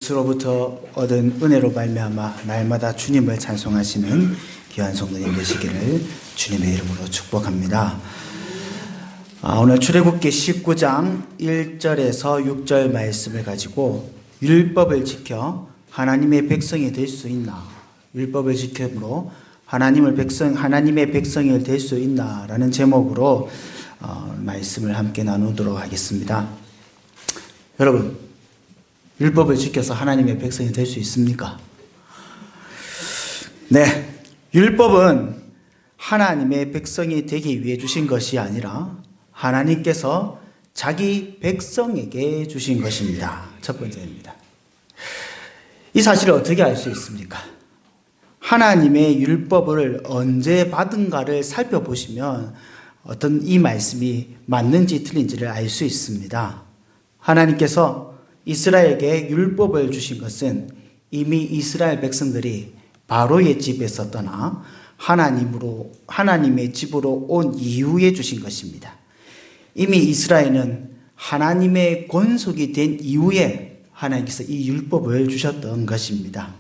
그리스도로부터 얻은 은혜로 말미암아 날마다 주님을 찬송하시는 귀한 성도님 되시기를 주님의 이름으로 축복합니다. 오늘 출애굽기 19장 1절에서 6절 말씀을 가지고 율법을 지켜 하나님의 백성이 될 수 있나, 율법을 지킴으로 하나님의 백성이 될 수 있나라는 제목으로 말씀을 함께 나누도록 하겠습니다. 여러분, 율법을 지켜서 하나님의 백성이 될 수 있습니까? 네, 율법은 하나님의 백성이 되기 위해 주신 것이 아니라 하나님께서 자기 백성에게 주신 것입니다. 첫 번째입니다. 이 사실을 어떻게 알 수 있습니까? 하나님의 율법을 언제 받은가를 살펴보시면 어떤 이 말씀이 맞는지 틀린지를 알 수 있습니다. 하나님께서 이스라엘에게 율법을 주신 것은 이미 이스라엘 백성들이 바로의 집에서 떠나 하나님의 집으로 온 이후에 주신 것입니다. 이미 이스라엘은 하나님의 권속이 된 이후에 하나님께서 이 율법을 주셨던 것입니다.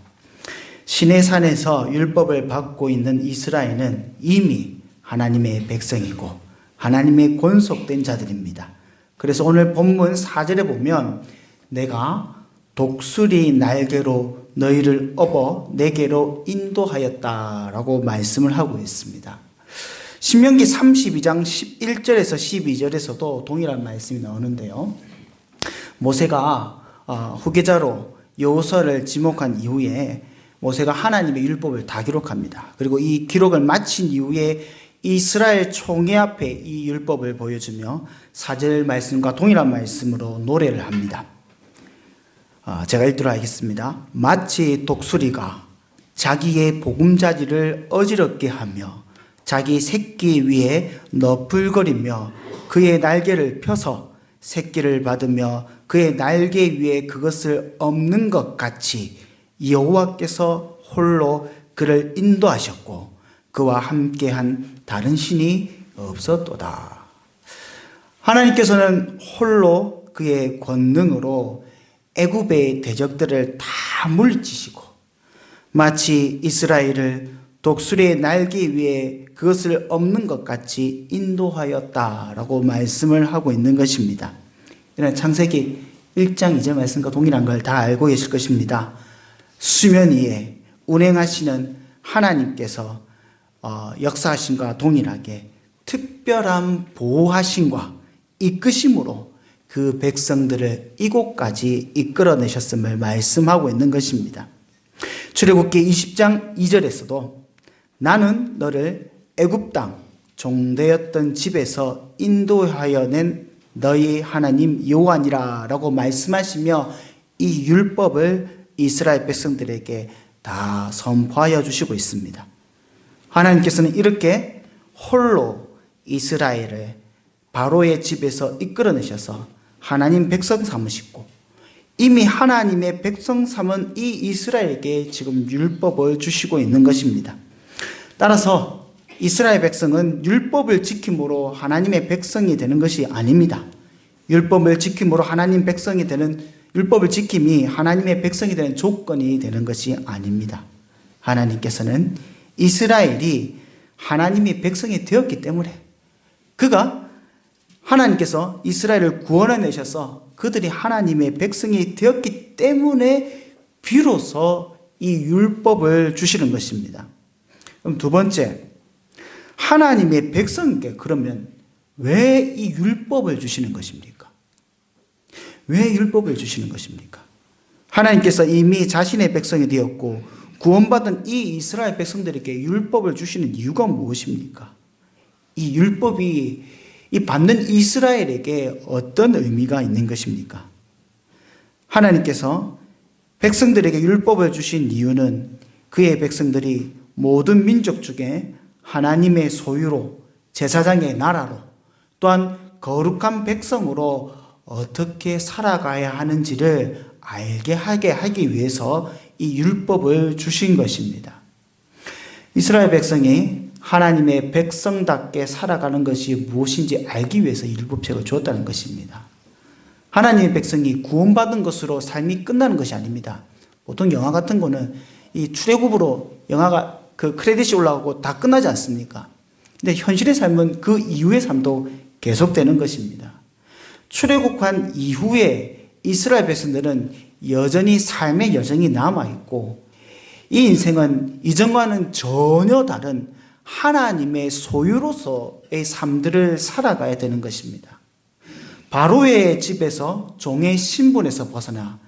시내산에서 율법을 받고 있는 이스라엘은 이미 하나님의 백성이고 하나님의 권속된 자들입니다. 그래서 오늘 본문 4절에 보면 내가 독수리 날개로 너희를 업어 내게로 인도하였다라고 말씀을 하고 있습니다. 신명기 32장 11절에서 12절에서도 동일한 말씀이 나오는데요. 모세가 후계자로 여호수아를 지목한 이후에 모세가 하나님의 율법을 다 기록합니다. 그리고 이 기록을 마친 이후에 이스라엘 총회 앞에 이 율법을 보여주며 4절 말씀과 동일한 말씀으로 노래를 합니다. 제가 읽도록 하겠습니다. 마치 독수리가 자기의 보금자리를 어지럽게 하며 자기 새끼 위에 너풀거리며 그의 날개를 펴서 새끼를 받으며 그의 날개 위에 그것을 엎는 것 같이 여호와께서 홀로 그를 인도하셨고 그와 함께한 다른 신이 없었도다. 하나님께서는 홀로 그의 권능으로 애굽의 대적들을 다 물리치시고 마치 이스라엘을 독수리의 날개 위에 그것을 엎는 것 같이 인도하였다라고 말씀을 하고 있는 것입니다. 이는 창세기 1장 2절 말씀과 동일한 걸 다 알고 계실 것입니다. 수면 위에 운행하시는 하나님께서 역사하심과 동일하게 특별한 보호하심과 이끄심으로 그 백성들을 이곳까지 이끌어내셨음을 말씀하고 있는 것입니다. 출애굽기 20장 2절에서도 나는 너를 애굽 땅 종되었던 집에서 인도하여 낸 너희 하나님 여호와니라 라고 말씀하시며 이 율법을 이스라엘 백성들에게 다 선포하여 주시고 있습니다. 하나님께서는 이렇게 홀로 이스라엘을 바로의 집에서 이끌어내셔서 하나님 백성 삼으시고 이미 하나님의 백성 삼은 이 이스라엘에게 지금 율법을 주시고 있는 것입니다. 따라서 이스라엘 백성은 율법을 지킴으로 하나님의 백성이 되는 것이 아닙니다. 율법을 지킴으로 율법을 지킴이 하나님의 백성이 되는 조건이 되는 것이 아닙니다. 하나님께서는 이스라엘이 하나님의 백성이 되었기 때문에 하나님께서 이스라엘을 구원해내셔서 그들이 하나님의 백성이 되었기 때문에 비로소 이 율법을 주시는 것입니다. 그럼 두 번째, 하나님의 백성에게 그러면 왜 이 율법을 주시는 것입니까? 왜 율법을 주시는 것입니까? 하나님께서 이미 자신의 백성이 되었고 구원받은 이 이스라엘 백성들에게 율법을 주시는 이유가 무엇입니까? 이 율법이 이 받는 이스라엘에게 어떤 의미가 있는 것입니까? 하나님께서 백성들에게 율법을 주신 이유는 그의 백성들이 모든 민족 중에 하나님의 소유로 제사장의 나라로 또한 거룩한 백성으로 어떻게 살아가야 하는지를 알게 하게 하기 위해서 이 율법을 주신 것입니다. 이스라엘 백성이 하나님의 백성답게 살아가는 것이 무엇인지 알기 위해서 율법책을 주었다는 것입니다. 하나님의 백성이 구원받은 것으로 삶이 끝나는 것이 아닙니다. 보통 영화 같은 거는 이 출애굽으로 영화가 그 크레딧이 올라가고 다 끝나지 않습니까? 근데 현실의 삶은 그 이후의 삶도 계속되는 것입니다. 출애굽한 이후에 이스라엘 백성들은 여전히 삶의 여정이 남아있고, 이 인생은 이전과는 전혀 다른 하나님의 소유로서의 삶들을 살아가야 되는 것입니다. 바로의 집에서 종의 신분에서 벗어나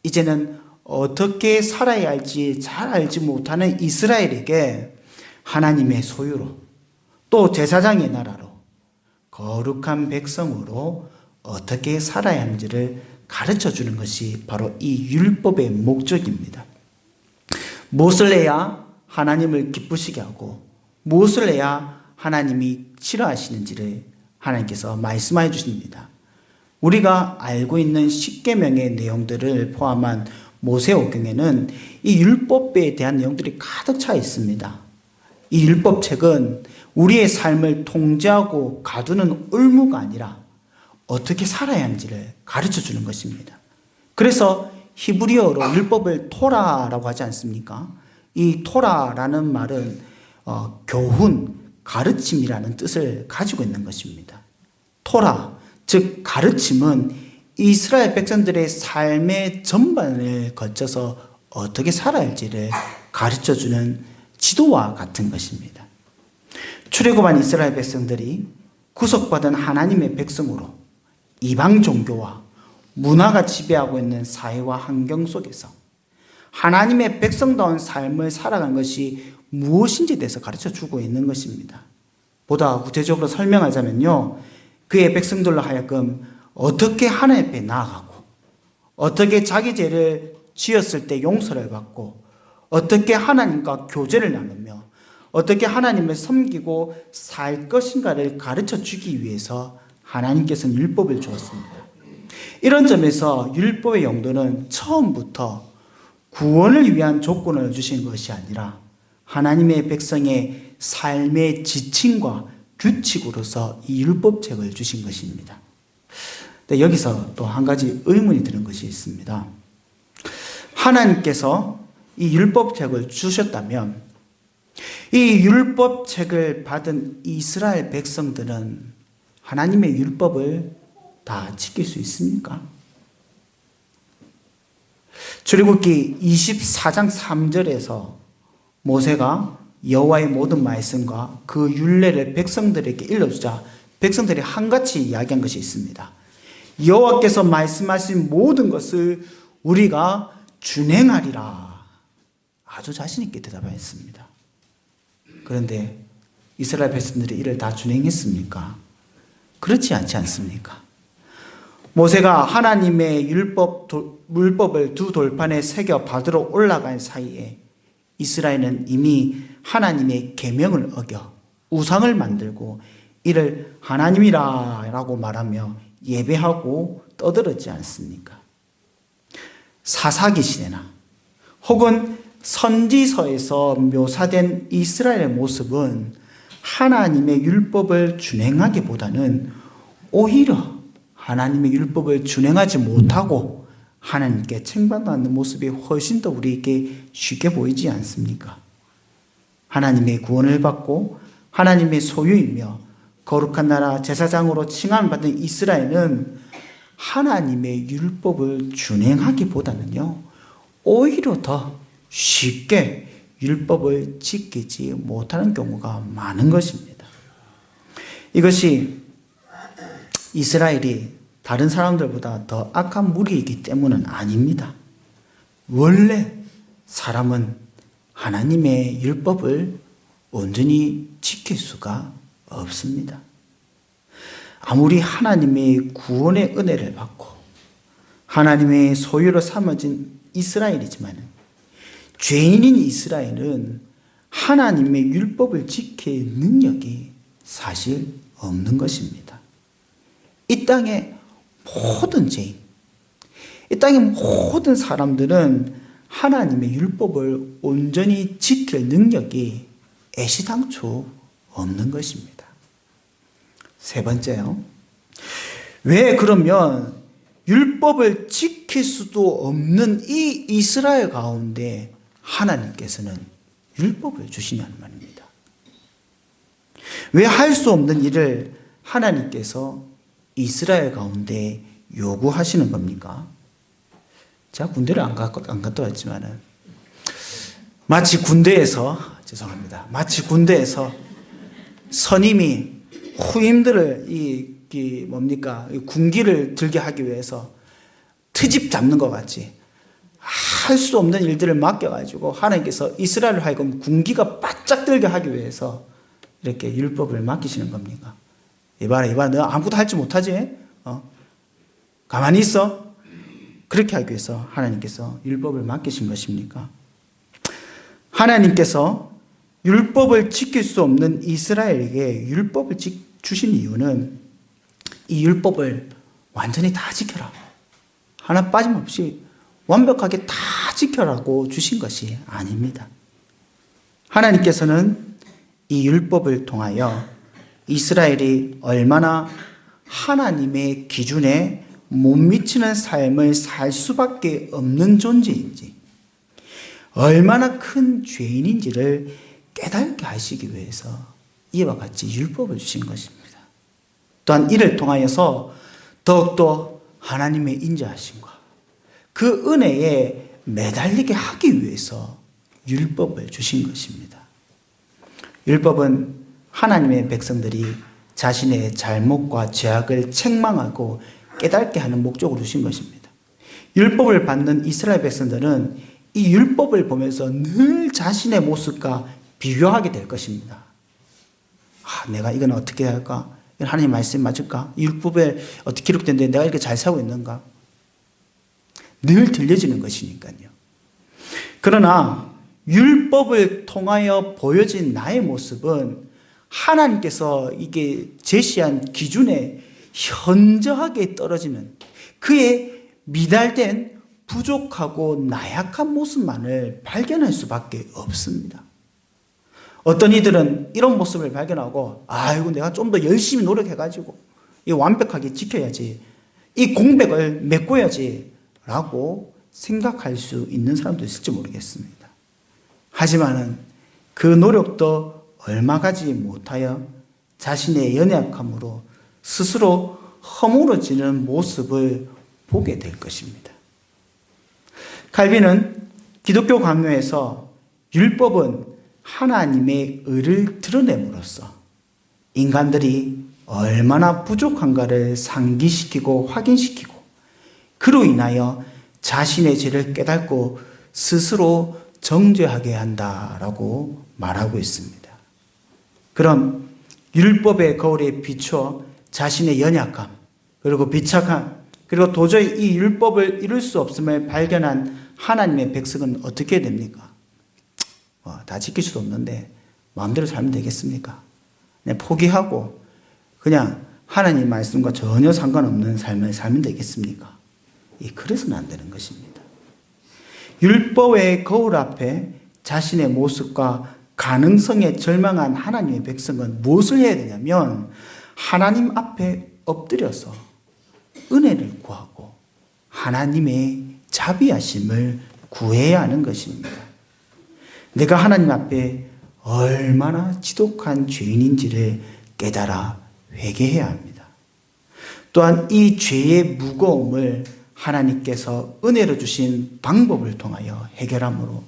이제는 어떻게 살아야 할지 잘 알지 못하는 이스라엘에게 하나님의 소유로, 또 제사장의 나라로, 거룩한 백성으로 어떻게 살아야 하는지를 가르쳐 주는 것이 바로 이 율법의 목적입니다. 무엇을 해야 하나님을 기쁘시게 하고 무엇을 해야 하나님이 싫어하시는지를 하나님께서 말씀해 주십니다. 우리가 알고 있는 십계명의 내용들을 포함한 모세오경에는 이 율법에 대한 내용들이 가득 차 있습니다. 이 율법책은 우리의 삶을 통제하고 가두는 의무가 아니라 어떻게 살아야 하는지를 가르쳐 주는 것입니다. 그래서 히브리어로 율법을 토라라고 하지 않습니까? 이 토라라는 말은 교훈, 가르침이라는 뜻을 가지고 있는 것입니다. 토라, 즉 가르침은 이스라엘 백성들의 삶의 전반을 거쳐서 어떻게 살아야 할지를 가르쳐주는 지도와 같은 것입니다. 출애굽한 이스라엘 백성들이 구속받은 하나님의 백성으로 이방 종교와 문화가 지배하고 있는 사회와 환경 속에서 하나님의 백성다운 삶을 살아가는 것이 무엇인지에 대해서 가르쳐주고 있는 것입니다. 보다 구체적으로 설명하자면요, 그의 백성들로 하여금 어떻게 하나님 앞에 나아가고, 어떻게 자기 죄를 지었을 때 용서를 받고, 어떻게 하나님과 교제를 나누며 어떻게 하나님을 섬기고 살 것인가를 가르쳐 주기 위해서 하나님께서는 율법을 주었습니다. 이런 점에서 율법의 용도는 처음부터 구원을 위한 조건을 주신 것이 아니라 하나님의 백성의 삶의 지침과 규칙으로서 이 율법책을 주신 것입니다. 근데 여기서 또 한 가지 의문이 드는 것이 있습니다. 하나님께서 이 율법책을 주셨다면 이 율법책을 받은 이스라엘 백성들은 하나님의 율법을 다 지킬 수 있습니까? 출애굽기 24장 3절에서 모세가 여호와의 모든 말씀과 그 율례를 백성들에게 일러주자 백성들이 한같이 이야기한 것이 있습니다. 여호와께서 말씀하신 모든 것을 우리가 준행하리라. 아주 자신 있게 대답하였습니다. 그런데 이스라엘 백성들이 이를 다 준행했습니까? 그렇지 않지 않습니까? 모세가 하나님의 물법을 두 돌판에 새겨 받으러 올라간 사이에 이스라엘은 이미 하나님의 계명을 어겨 우상을 만들고 이를 하나님이라고 말하며 예배하고 떠들었지 않습니까? 사사기 시대나 혹은 선지서에서 묘사된 이스라엘의 모습은 하나님의 율법을 준행하기보다는 오히려 하나님의 율법을 준행하지 못하고 하나님께 책망받는 모습이 훨씬 더 우리에게 쉽게 보이지 않습니까? 하나님의 구원을 받고 하나님의 소유이며 거룩한 나라 제사장으로 칭함을 받은 이스라엘은 하나님의 율법을 준행하기보다는요, 오히려 더 쉽게 율법을 지키지 못하는 경우가 많은 것입니다. 이것이 이스라엘이 다른 사람들보다 더 악한 무리이기 때문은 아닙니다. 원래 사람은 하나님의 율법을 온전히 지킬 수가 없습니다. 아무리 하나님의 구원의 은혜를 받고 하나님의 소유로 삼아진 이스라엘이지만 죄인인 이스라엘은 하나님의 율법을 지킬 능력이 사실 없는 것입니다. 이 땅의 모든 죄인, 이 땅의 모든 사람들은 하나님의 율법을 온전히 지킬 능력이 애시당초 없는 것입니다. 세 번째요. 왜 그러면 율법을 지킬 수도 없는 이 이스라엘 가운데 하나님께서는 율법을 주시냐는 말입니다. 왜 할 수 없는 일을 하나님께서 이스라엘 가운데 요구하시는 겁니까? 제가 군대를 안 갔다 왔지만은 마치 군대에서 선임이 후임들을 군기를 들게 하기 위해서 트집 잡는 것 같이 할 수 없는 일들을 맡겨가지고 하나님께서 이스라엘을 하여금 군기가 바짝 들게 하기 위해서 이렇게 율법을 맡기시는 겁니까? 이봐라, 너 아무것도 할 줄 못하지? 가만히 있어? 그렇게 하기 위해서 하나님께서 율법을 맡기신 것입니까? 하나님께서 율법을 지킬 수 없는 이스라엘에게 율법을 주신 이유는 이 율법을 완전히 다 지켜라, 하나 빠짐없이 완벽하게 다 지켜라고 주신 것이 아닙니다. 하나님께서는 이 율법을 통하여 이스라엘이 얼마나 하나님의 기준에 못 미치는 삶을 살 수밖에 없는 존재인지, 얼마나 큰 죄인인지를 깨닫게 하시기 위해서 이와 같이 율법을 주신 것입니다. 또한 이를 통하여서 더욱더 하나님의 인자하심과 그 은혜에 매달리게 하기 위해서 율법을 주신 것입니다. 율법은 하나님의 백성들이 자신의 잘못과 죄악을 책망하고 깨닫게 하는 목적으로 주신 것입니다. 율법을 받는 이스라엘 백성들은 이 율법을 보면서 늘 자신의 모습과 비교하게 될 것입니다. 내가 이건 어떻게 해야 할까? 이건 하나님 말씀 맞을까? 이 율법에 어떻게 기록된데 내가 이렇게 잘 살고 있는가? 늘 들려지는 것이니까요. 그러나 율법을 통하여 보여진 나의 모습은 하나님께서 이게 제시한 기준에 현저하게 떨어지는 그의 미달된 부족하고 나약한 모습만을 발견할 수밖에 없습니다. 어떤 이들은 이런 모습을 발견하고 아이고 내가 좀 더 열심히 노력해가지고 이 완벽하게 지켜야지, 이 공백을 메꿔야지 라고 생각할 수 있는 사람도 있을지 모르겠습니다. 하지만은 그 노력도 얼마 가지 못하여 자신의 연약함으로 스스로 허물어지는 모습을 보게 될 것입니다. 칼빈은 기독교 강요에서 율법은 하나님의 의를 드러냄으로써 인간들이 얼마나 부족한가를 상기시키고 확인시키고 그로 인하여 자신의 죄를 깨닫고 스스로 정죄하게 한다라고 말하고 있습니다. 그럼 율법의 거울에 비추어 자신의 연약함, 그리고 비참함, 그리고 도저히 이 율법을 이룰 수 없음을 발견한 하나님의 백성은 어떻게 됩니까? 다 지킬 수도 없는데 마음대로 살면 되겠습니까? 그냥 포기하고 그냥 하나님 말씀과 전혀 상관없는 삶을 살면 되겠습니까? 그래서는 안 되는 것입니다. 율법의 거울 앞에 자신의 모습과 가능성에 절망한 하나님의 백성은 무엇을 해야 되냐면 하나님 앞에 엎드려서 은혜를 구하고 하나님의 자비하심을 구해야 하는 것입니다. 내가 하나님 앞에 얼마나 지독한 죄인인지를 깨달아 회개해야 합니다. 또한 이 죄의 무거움을 하나님께서 은혜로 주신 방법을 통하여 해결함으로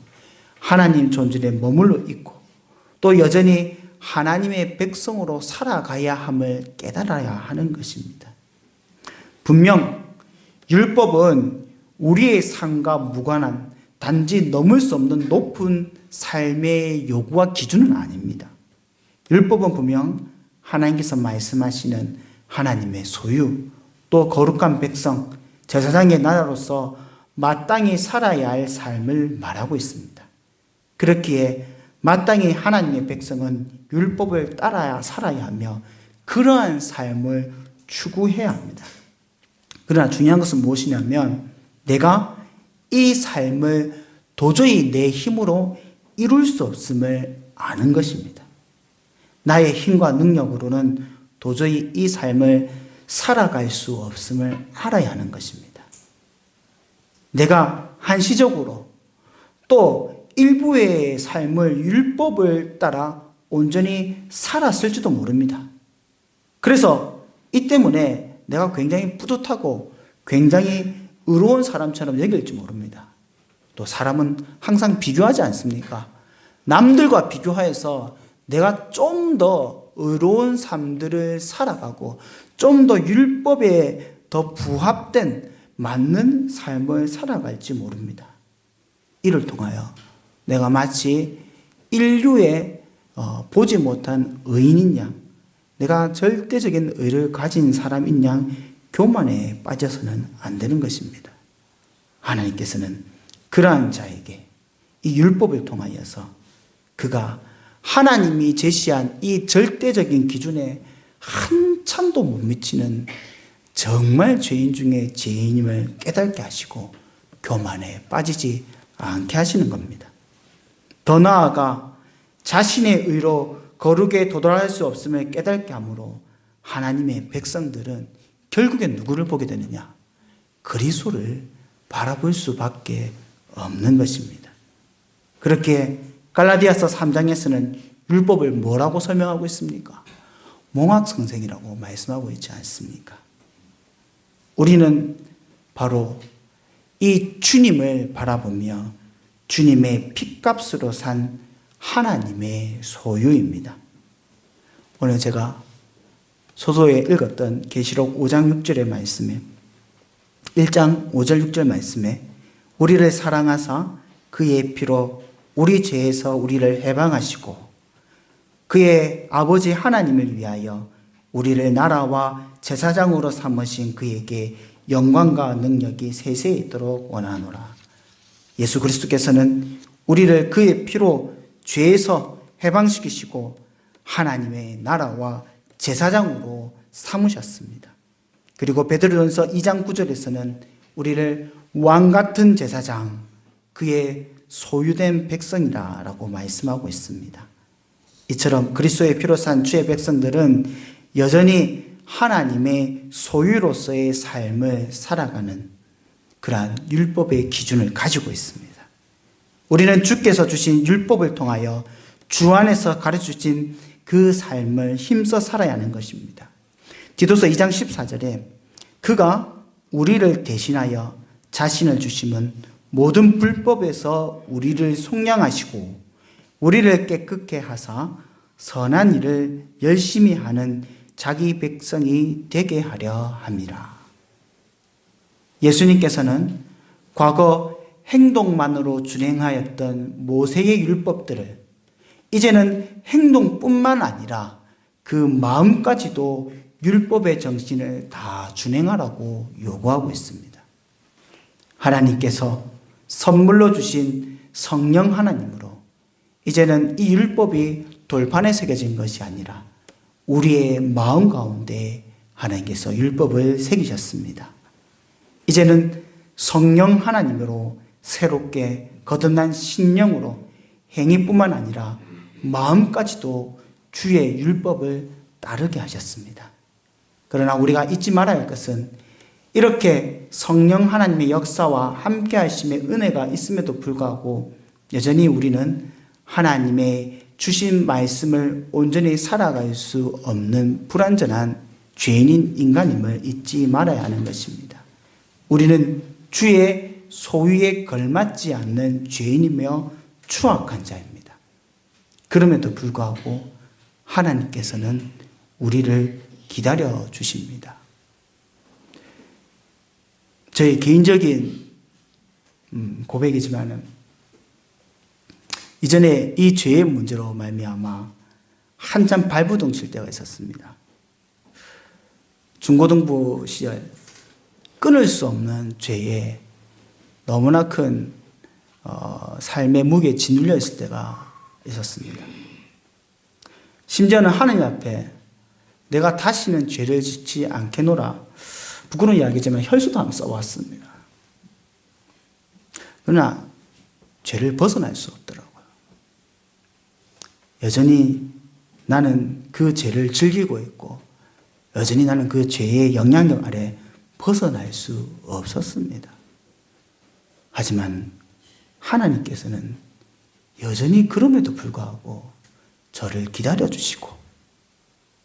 하나님 존전에 머물러 있고 또 여전히 하나님의 백성으로 살아가야 함을 깨달아야 하는 것입니다. 분명 율법은 우리의 삶과 무관한 단지 넘을 수 없는 높은 삶의 요구와 기준은 아닙니다. 율법은 분명 하나님께서 말씀하시는 하나님의 소유, 또 거룩한 백성, 제사장의 나라로서 마땅히 살아야 할 삶을 말하고 있습니다. 그렇기에 마땅히 하나님의 백성은 율법을 따라야 살아야 하며 그러한 삶을 추구해야 합니다. 그러나 중요한 것은 무엇이냐면 내가 이 삶을 도저히 내 힘으로 이룰 수 없음을 아는 것입니다. 나의 힘과 능력으로는 도저히 이 삶을 살아갈 수 없음을 알아야 하는 것입니다. 내가 한시적으로 또 일부의 삶을 율법을 따라 온전히 살았을지도 모릅니다. 그래서 이 때문에 내가 굉장히 뿌듯하고 굉장히 의로운 사람처럼 여길지 모릅니다. 또 사람은 항상 비교하지 않습니까? 남들과 비교하여서 내가 좀 더 의로운 삶들을 살아가고 좀 더 율법에 더 부합된 맞는 삶을 살아갈지 모릅니다. 이를 통하여 내가 마치 인류의 보지 못한 의인인 양, 내가 절대적인 의를 가진 사람인 양 교만에 빠져서는 안 되는 것입니다. 하나님께서는 그러한 자에게 이 율법을 통하여서 그가 하나님이 제시한 이 절대적인 기준에 한참도 못 미치는 정말 죄인 중에 죄인임을 깨닫게 하시고 교만에 빠지지 않게 하시는 겁니다. 더 나아가 자신의 의로 거룩에 도달할 수 없음을 깨닫게 하므로 하나님의 백성들은 결국엔 누구를 보게 되느냐? 그리스도를 바라볼 수밖에 없는 것입니다. 그렇게 갈라디아서 3장에서는 율법을 뭐라고 설명하고 있습니까? 몽학성생이라고 말씀하고 있지 않습니까? 우리는 바로 이 주님을 바라보며 주님의 핏값으로 산 하나님의 소유입니다. 오늘 제가 소소에 읽었던 계시록 5장 6절의 말씀에 1장 5절 6절 말씀에 우리를 사랑하사 그의 피로 우리 죄에서 우리를 해방하시고 그의 아버지 하나님을 위하여 우리를 나라와 제사장으로 삼으신 그에게 영광과 능력이 세세에 있도록 원하노라. 예수 그리스도께서는 우리를 그의 피로 죄에서 해방시키시고 하나님의 나라와 제사장으로 삼으셨습니다. 그리고 베드로전서 2장 9절에서는 우리를 왕같은 제사장, 그의 소유된 백성이라고 말씀하고 있습니다. 이처럼 그리스도의 피로 산 주의 백성들은 여전히 하나님의 소유로서의 삶을 살아가는 그러한 율법의 기준을 가지고 있습니다. 우리는 주께서 주신 율법을 통하여 주 안에서 가르쳐주신 그 삶을 힘써 살아야 하는 것입니다. 디도서 2장 14절에 그가 우리를 대신하여 자신을 주심은 모든 불법에서 우리를 속량하시고 우리를 깨끗게 하사 선한 일을 열심히 하는 자기 백성이 되게 하려 함이라. 예수님께서는 과거 행동만으로 준행하였던 모세의 율법들을 이제는 행동뿐만 아니라 그 마음까지도 율법의 정신을 다 준행하라고 요구하고 있습니다. 하나님께서 선물로 주신 성령 하나님으로 이제는 이 율법이 돌판에 새겨진 것이 아니라 우리의 마음 가운데 하나님께서 율법을 새기셨습니다. 이제는 성령 하나님으로 새롭게 거듭난 신령으로 행위뿐만 아니라 마음까지도 주의 율법을 따르게 하셨습니다. 그러나 우리가 잊지 말아야 할 것은 이렇게 성령 하나님의 역사와 함께 하심의 은혜가 있음에도 불구하고 여전히 우리는 하나님의 주신 말씀을 온전히 살아갈 수 없는 불완전한 죄인인 인간임을 잊지 말아야 하는 것입니다. 우리는 주의 소유에 걸맞지 않는 죄인이며 추악한 자입니다. 그럼에도 불구하고 하나님께서는 우리를 기다려 주십니다. 저희 개인적인 고백이지만은 이전에 이 죄의 문제로 말미암아 한참 발부둥 칠 때가 있었습니다. 중고등부 시절 끊을 수 없는 죄에 너무나 큰 삶의 무게에 짓눌려 있을 때가 있었습니다. 심지어는 하나님 앞에 내가 다시는 죄를 짓지 않겠노라, 부끄러운 이야기지만 혈수도 한번 써왔습니다. 그러나 죄를 벗어날 수 없더라고요. 여전히 나는 그 죄를 즐기고 있고 여전히 나는 그 죄의 영향력 아래 벗어날 수 없었습니다. 하지만 하나님께서는 여전히 그럼에도 불구하고 저를 기다려 주시고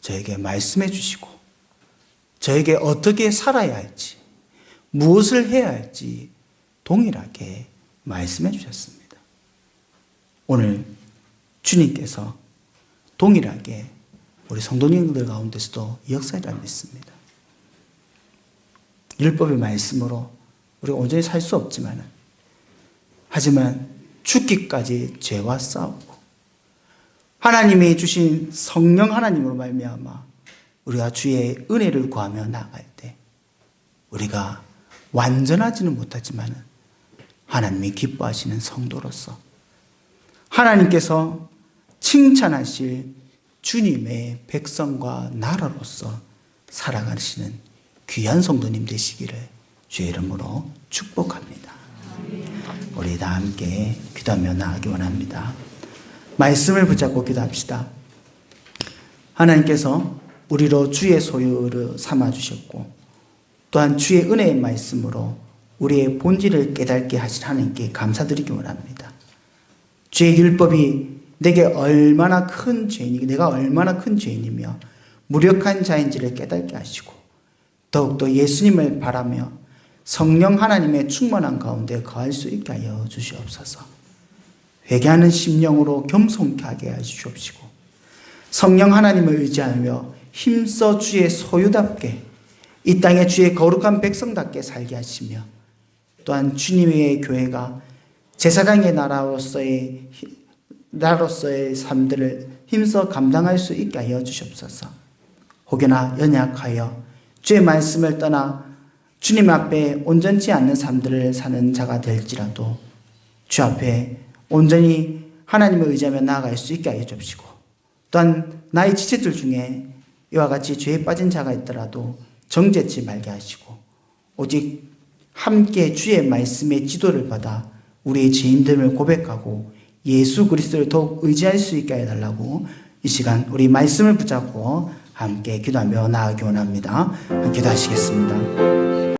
저에게 말씀해 주시고 저에게 어떻게 살아야 할지 무엇을 해야 할지 동일하게 말씀해 주셨습니다. 오늘 주님께서 동일하게 우리 성도님들 가운데서도 역사를 믿습니다. 율법의 말씀으로 우리가 온전히 살 수 없지만 하지만 죽기까지 죄와 싸우고 하나님이 주신 성령 하나님으로 말미암아 우리가 주의 은혜를 구하며 나아갈 때 우리가 완전하지는 못하지만 하나님이 기뻐하시는 성도로서 하나님께서 칭찬하실 주님의 백성과 나라로서 살아가시는 귀한 성도님 되시기를 주의 이름으로 축복합니다. 우리 다 함께 기도하며 나아가기 원합니다. 말씀을 붙잡고 기도합시다. 하나님께서 우리로 주의 소유를 삼아주셨고 또한 주의 은혜의 말씀으로 우리의 본질을 깨닫게 하신 하나님께 감사드리기 원합니다. 주의 율법이 내게 얼마나 큰 죄인이고 내가 얼마나 큰 죄인이며 무력한 자인지를 깨닫게 하시고 더욱더 예수님을 바라며 성령 하나님의 충만한 가운데 거할 수 있게 하여 주시옵소서. 회개하는 심령으로 겸손케 하게 하시옵시고 성령 하나님을 의지하며 힘써 주의 소유답게 이 땅에 주의 거룩한 백성답게 살게 하시며 또한 주님의 교회가 제사장의 나라로서의 삶들을 힘써 감당할 수 있게 하여 주시옵소서. 혹여나 연약하여 주의 말씀을 떠나 주님 앞에 온전치 않는 삶들을 사는 자가 될지라도 주 앞에 온전히 하나님을 의지하며 나아갈 수 있게 하여 주옵시고 또한 나의 지체들 중에 이와 같이 죄에 빠진 자가 있더라도 정죄치 말게 하시고 오직 함께 주의 말씀의 지도를 받아 우리의 죄인됨을 고백하고 예수 그리스도를 더욱 의지할 수 있게 해달라고 이 시간 우리 말씀을 붙잡고 함께 기도하며 나아가기 원합니다. 기도하시겠습니다.